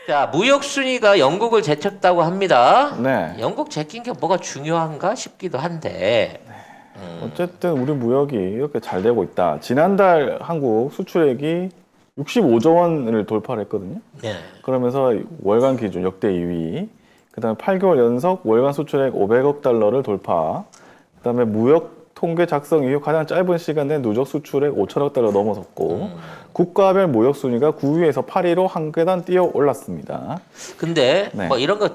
자, 무역 순위가 영국을 제쳤다고 합니다. 네. 영국 제낀 게 뭐가 중요한가 싶기도 한데. 어쨌든 우리 무역이 이렇게 잘 되고 있다. 지난달 한국 수출액이 65조 원을 돌파를 했거든요. 네. 그러면서 월간 기준 역대 2위. 그다음에 8개월 연속 월간 수출액 500억 달러를 돌파. 그다음에 무역 통계 작성 이후 가장 짧은 시간 내 누적 수출액 5천억 달러 넘어섰고 국가별 무역 순위가 9위에서 8위로 한 계단 뛰어 올랐습니다. 근데 네. 뭐 이런 거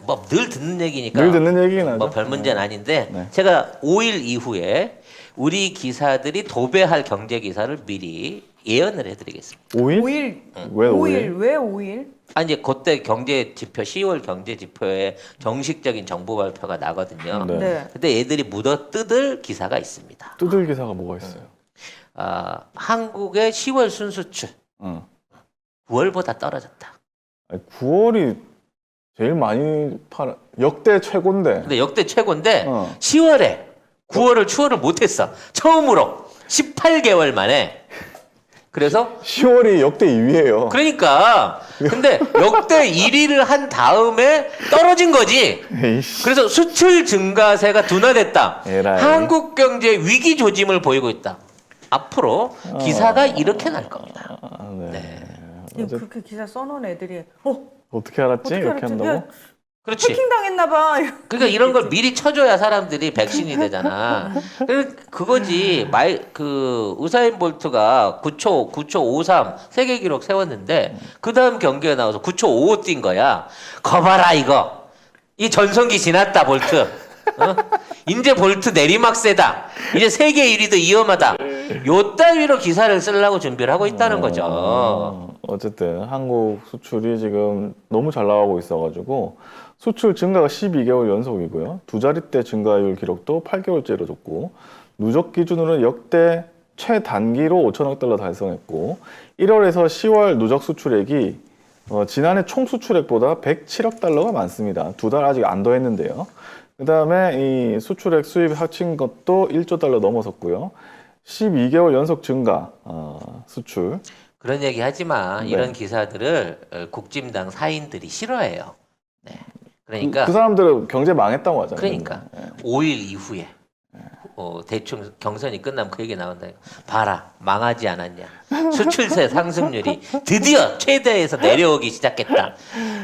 뭐 늘 듣는 얘기니까 늘 듣는 얘기긴 하죠. 뭐 별 문제는 아닌데 네. 제가 5일 이후에 우리 기사들이 도배할 경제 기사를 미리 예언을 해드리겠습니다. 5일? 5일. 왜 5일. 왜 5일? 아니 이제 그때 경제 지표 10월 경제 지표에 정식적인 정부 발표가 나거든요. 네. 네. 그때 애들이 묻어 뜯을 기사가 있습니다. 뚜들 기사가 뭐가 있어요? 한국의 10월 순수출 응. 9월보다 떨어졌다. 9월이 제일 많이 팔아 역대 최고인데. 근데 역대 최고인데 10월에 9월을 추월을 못했어. 처음으로 18개월 만에. 그래서 10월이 역대 2위예요. 그러니까 근데 역대 1위를 한 다음에 떨어진 거지. 에이씨. 그래서 수출 증가세가 둔화됐다. 에라이. 한국 경제 위기 조짐을 보이고 있다. 앞으로 기사가 이렇게 날 겁니다. 네. 그렇게 기사 써놓은 애들이 어떻게 알았지? 어떻게 이렇게 알았지? 한다고? 야, 그렇지. 해킹 당했나 봐. 그러니까 이런 걸 미리 쳐줘야 사람들이 백신이 되잖아. 그거지. 우사인 볼트가 9초 53 세계 기록 세웠는데 그 다음 경기에 나와서 9초 55 뛴 거야. 거봐라 이거. 이 전성기 지났다 볼트. 이제 볼트 내리막세다. 이제 세계 1위도 위험하다. 요 따위로 기사를 쓰려고 준비를 하고 있다는 거죠. 어쨌든 한국 수출이 지금 너무 잘 나가고 있어가지고 수출 증가가 12개월 연속이고요. 두 자릿대 증가율 기록도 8개월째 이뤄졌고 누적 기준으로는 역대 최단기로 5천억 달러 달성했고 1월에서 10월 누적 수출액이 지난해 총 수출액보다 107억 달러가 많습니다. 두 달 아직 안 더했는데요. 그 다음에 이 수출액 수입 합친 것도 1조 달러 넘어섰고요. 12개월 연속 증가 수출. 그런 얘기 하지 마. 네. 이런 기사들을 국진당 사인들이 싫어해요. 네. 그러니까 그 사람들은 경제 망했다고 하잖아요. 그러니까 네. 5일 이후에 대충 경선이 끝나면 그 얘기 나온다. 봐라, 망하지 않았냐. 수출세 상승률이 드디어 최대에서 내려오기 시작했다.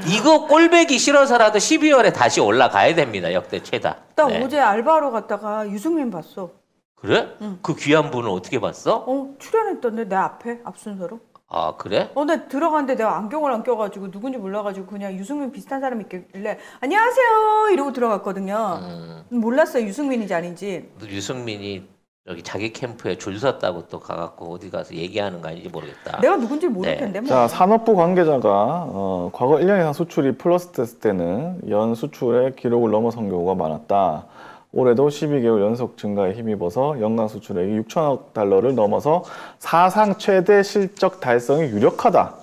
이거 꼴배기 싫어서라도 12월에 다시 올라가야 됩니다. 역대 최다. 나 네. 어제 알바하러 갔다가 유승민 봤어. 그래? 그 귀한 분을 어떻게 봤어? 출연했던데 내 앞에 앞순서로. 아, 그래? 근데 들어갔는데 내가 안경을 안 껴가지고 누군지 몰라가지고 그냥 유승민 비슷한 사람이 있길래 안녕하세요 이러고 들어갔거든요. 몰랐어요 유승민인지 아닌지. 유승민이 여기 자기 캠프에 줄 섰다고 또 가갖고 어디 가서 얘기하는 거 아닌지 모르겠다. 내가 누군지 모를 네. 텐데 뭐. 자, 산업부 관계자가 과거 1년 이상 수출이 플러스 됐을 때는 연 수출의 기록을 넘어선 경우가 많았다. 올해도 12개월 연속 증가에 힘입어서 연간 수출액이 6천억 달러를 넘어서 사상 최대 실적 달성이 유력하다.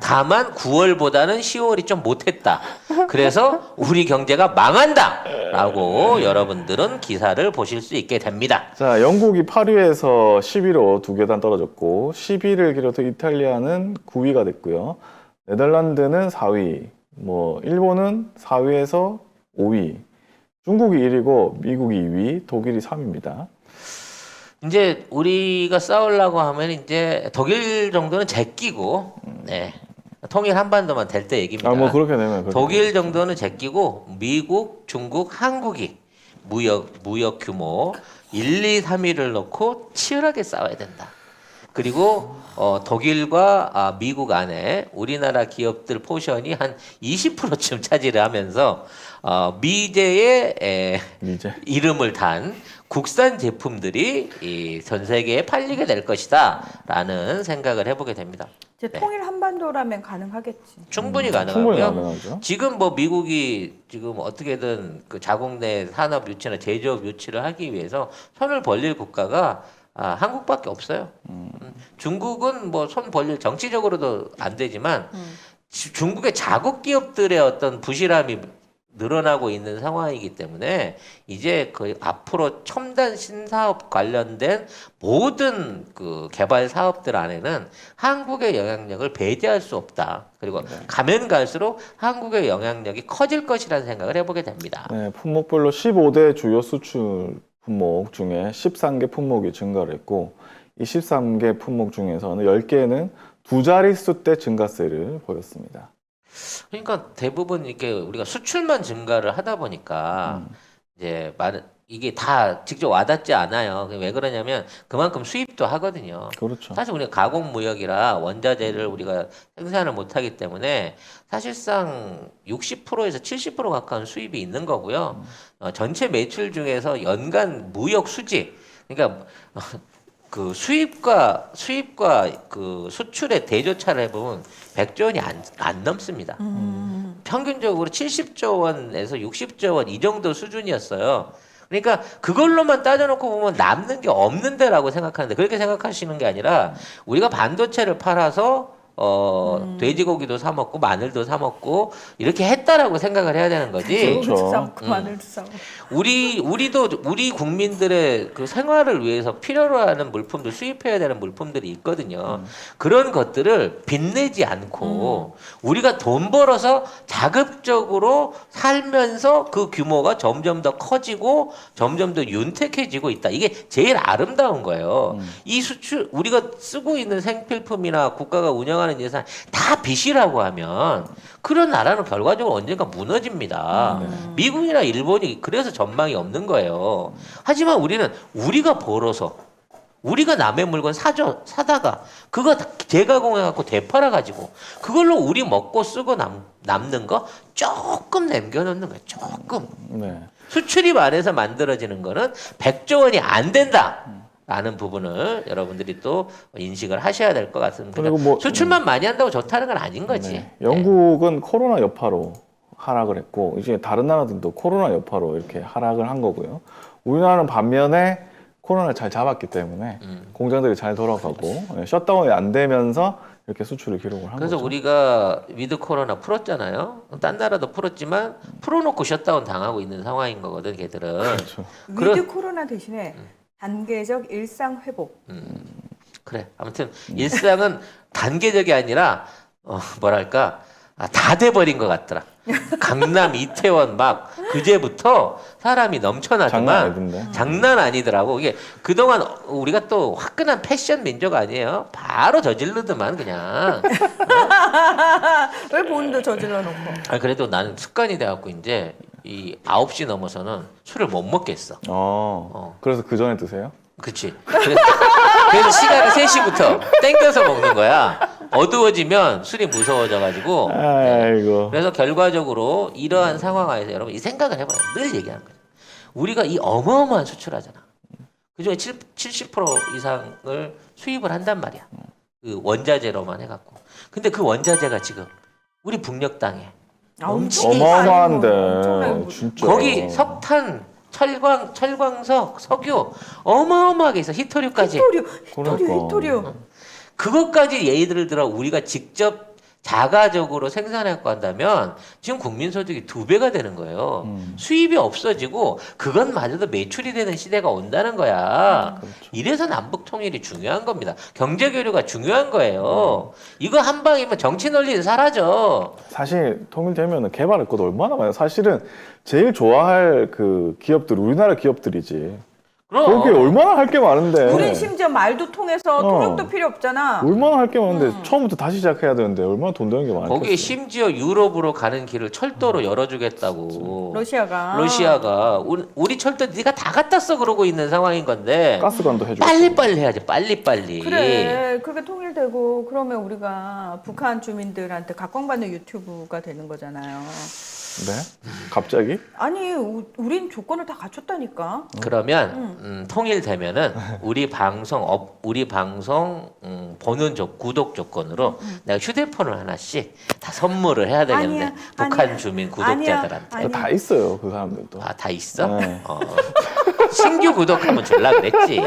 다만 9월보다는 10월이 좀 못했다. 그래서 우리 경제가 망한다라고 여러분들은 기사를 보실 수 있게 됩니다. 자, 영국이 8위에서 10위로 두 계단 떨어졌고 10위를 기록해 이탈리아는 9위가 됐고요. 네덜란드는 4위, 일본은 4위에서 5위, 중국이 1위고 미국이 2위, 독일이 3위입니다. 이제 우리가 싸우려고 하면 이제 독일 정도는 제끼고, 네. 통일 한반도만 될 때 얘기입니다. 그렇게 되면 독일 정도는 제끼고 미국, 중국, 한국이 무역 규모 1, 2, 3위를 놓고 치열하게 싸워야 된다. 그리고 독일과 미국 안에 우리나라 기업들 포션이 한 20%쯤 차지를 하면서 미제의 이름을 탄 국산 제품들이 전 세계에 팔리게 될 것이다라는 생각을 해보게 됩니다. 이제 통일 한반도라면 가능하겠지. 충분히 충분히 가능하고요. 가능하죠. 지금 미국이 지금 어떻게든 그 자국 내 산업 유치나 제조업 유치를 하기 위해서 손을 벌릴 국가가 한국밖에 없어요. 중국은 손 벌릴 정치적으로도 안 되지만 중국의 자국 기업들의 어떤 부실함이 늘어나고 있는 상황이기 때문에 이제 그 앞으로 첨단 신사업 관련된 모든 그 개발 사업들 안에는 한국의 영향력을 배제할 수 없다. 그리고 가면 갈수록 한국의 영향력이 커질 것이라는 생각을 해보게 됩니다. 네, 품목별로 15대 주요 수출 품목 중에 13개 품목이 증가를 했고 이 13개 품목 중에서는 10개는 두 자릿수 대 증가세를 보였습니다. 그러니까 대부분 이렇게 우리가 수출만 증가를 하다 보니까 이제 이게 다 직접 와닿지 않아요. 왜 그러냐면 그만큼 수입도 하거든요. 그렇죠. 사실 우리가 가공무역이라 원자재를 우리가 생산을 못하기 때문에 사실상 60%에서 70% 가까운 수입이 있는 거고요. 전체 매출 중에서 연간 무역 수지, 그러니까 그 수입과 그 수출의 대조차를 해보면 100조 원이 안 넘습니다. 평균적으로 70조 원에서 60조 원 이 정도 수준이었어요. 그러니까 그걸로만 따져놓고 보면 남는 게 없는데라고 생각하는데 그렇게 생각하시는 게 아니라 우리가 반도체를 팔아서 돼지고기도 사 먹고 마늘도 사 먹고 이렇게 했다라고 생각을 해야 되는 거지. 그렇죠. 싸먹고 마늘도 싸먹고. 우리 국민들의 그 생활을 위해서 필요로 하는 물품들 수입해야 되는 물품들이 있거든요. 그런 것들을 빚내지 않고 우리가 돈 벌어서 자급적으로 살면서 그 규모가 점점 더 커지고 점점 더 윤택해지고 있다. 이게 제일 아름다운 거예요. 이 수출 우리가 쓰고 있는 생필품이나 국가가 운영하는 예산 다 빚이라고 하면 그런 나라는 결과적으로 언젠가 무너집니다. 미국이나 일본이 그래서 전망이 없는 거예요. 하지만 우리는 우리가 벌어서 우리가 남의 물건 사다가 그거 다 재가공해갖고 되팔아가지고 그걸로 우리 먹고 쓰고 남는 거 조금 남겨놓는 거예요. 조금. 네. 수출입 안에서 만들어지는 거는 100조 원이 안 된다. 라는 부분을 여러분들이 또 인식을 하셔야 될 것 같습니다. 그리고 뭐- 수출만 많이 한다고 좋다는 건 아닌 거지. 네. 영국은 코로나 여파로 하락을 했고 이제 다른 나라들도 코로나 여파로 이렇게 하락을 한 거고요. 우리나라는 반면에 코로나를 잘 잡았기 때문에 공장들이 잘 돌아가고 셧다운이 안 되면서 이렇게 수출을 기록을 한 그래서 거죠. 우리가 위드 코로나 풀었잖아요. 딴 나라도 풀었지만 풀어놓고 셧다운 당하고 있는 상황인 거거든, 걔들은. 그렇죠. 위드 코로나 대신에 단계적 일상 회복. 그래. 아무튼 일상은 단계적이 아니라 뭐랄까 다 돼버린 것 같더라. 강남, 이태원 막 그제부터 사람이 장난 넘쳐나지만 아니던데. 장난 아니더라고. 이게 그동안 우리가 또 화끈한 패션 민족 아니에요. 바로 저질르더만 그냥. 왜 본도 저질러 놓고. 아 그래도 나는 습관이 돼갖고 이제 이 9시 넘어서는 술을 못 먹겠어. 그래서 그 전에 드세요? 그치. 그래서 시간을 3시부터 땡겨서 먹는 거야. 어두워지면 술이 무서워져가지고. 아이고. 그래서 결과적으로 이러한 상황 하에서 여러분 이 생각을 해봐요. 늘 얘기하는 거죠. 우리가 이 어마어마한 수출하잖아. 그중에 70% 이상을 수입을 한단 말이야. 그 원자재로만 해갖고. 근데 그 원자재가 지금 우리 북녘 땅에 넘치게 어마어마한데 엄청나게 진짜. 거기 석탄, 철광석, 석유 어마어마하게 있어. 히토류까지. 그러니까. 히토류. 그것까지 예를 들어 우리가 직접 자가적으로 생산해갖고 한다면 지금 국민소득이 2배가 되는 거예요. 수입이 없어지고 그것마저도 매출이 되는 시대가 온다는 거야. 이래서 남북 통일이 중요한 겁니다. 경제 교류가 중요한 거예요. 이거 한 방이면 정치 논리는 사라져. 사실 통일되면 개발할 것도 얼마나 많아요. 사실은 제일 좋아할 그 기업들 우리나라 기업들이지. 그럼 거기 얼마나 할 게 많은데. 우린 심지어 말도 통해서 통역도 필요 없잖아. 얼마나 할 게 많은데 처음부터 다시 시작해야 되는데 얼마나 돈 드는 게 많겠어. 거기에 심지어 유럽으로 가는 길을 철도로 열어주겠다고. 러시아가 우리 철도 네가 다 갖다 써 그러고 있는 상황인 건데 가스관도 해주고. 빨리빨리 해야지. 빨리빨리. 그래 그게 통일되고 그러면 우리가 북한 주민들한테 각광받는 유튜브가 되는 거잖아요. 네? 갑자기? 아니 우린 조건을 다 갖췄다니까. 그러면 통일되면은 우리 방송 보는 구독 조건으로 내가 휴대폰을 하나씩 다 선물을 해야 되겠는데 아니야, 북한 아니야. 주민 구독자들한테 아니야. 다 있어요 그 사람들도. 다 있어? 네. 신규 구독하면 줄라 그랬지.